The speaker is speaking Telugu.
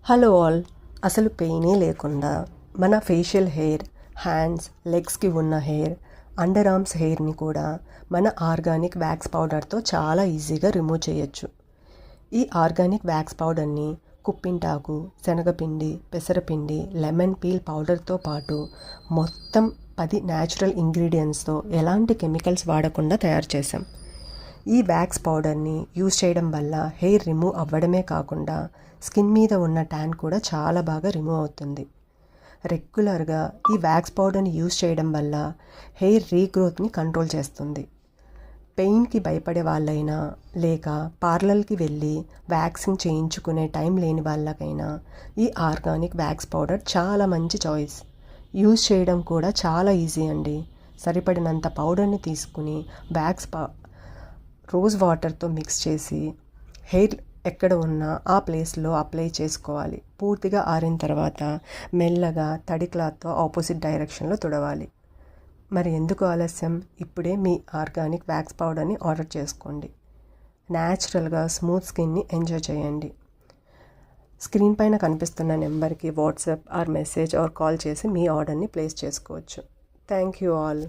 Hello all. అసలు పెయినే లేకుండా మన ఫేషియల్ హెయిర్, హ్యాండ్స్, లెగ్స్కి ఉన్న హెయిర్, అండర్ ఆర్మ్స్ హెయిర్ని కూడా మన ఆర్గానిక్ వ్యాక్స్ పౌడర్తో చాలా ఈజీగా రిమూవ్ చేయొచ్చు. ఈ ఆర్గానిక్ వ్యాక్స్ పౌడర్ని కుప్పింటాకు, శనగపిండి, పెసరపిండి, లెమన్ పీల్ పౌడర్తో పాటు మొత్తం 10 న్యాచురల్ ఇంగ్రీడియంట్స్తో ఎలాంటి కెమికల్స్ వాడకుండా తయారు చేసాం. ఈ వ్యాక్స్ పౌడర్ని యూజ్ చేయడం వల్ల హెయిర్ రిమూవ్ అవ్వడమే కాకుండా స్కిన్ మీద ఉన్న ట్యాన్ కూడా చాలా బాగా రిమూవ్ అవుతుంది. రెగ్యులర్గా ఈ వ్యాక్స్ పౌడర్ని యూజ్ చేయడం వల్ల హెయిర్ రీగ్రోత్ని కంట్రోల్ చేస్తుంది. పెయిన్కి భయపడే వాళ్ళైనా లేక పార్లర్కి వెళ్ళి వ్యాక్సింగ్ చేయించుకునే టైం లేని వాళ్ళకైనా ఈ ఆర్గానిక్ వ్యాక్స్ పౌడర్ చాలా మంచి చాయిస్. యూజ్ చేయడం కూడా చాలా ఈజీ అండి. సరిపడినంత పౌడర్ని తీసుకుని రోజ్ వాటర్తో మిక్స్ చేసి హెయిర్ ఎక్కడ ఉన్నా ఆ ప్లేస్లో అప్లై చేసుకోవాలి. పూర్తిగా ఆరిన తర్వాత మెల్లగా తడి క్లాత్తో ఆపోజిట్ డైరెక్షన్లో తుడవాలి. మరి ఎందుకు ఆలస్యం? ఇప్పుడే మీ ఆర్గానిక్ వ్యాక్స్ పౌడర్ని ఆర్డర్ చేసుకోండి. న్యాచురల్గా స్మూత్ స్కిన్ని ఎంజాయ్ చేయండి. స్క్రీన్ పైన కనిపిస్తున్న నెంబర్కి WhatsApp or message or call చేసి మీ ఆర్డర్ని ప్లేస్ చేసుకోవచ్చు. Thank you all.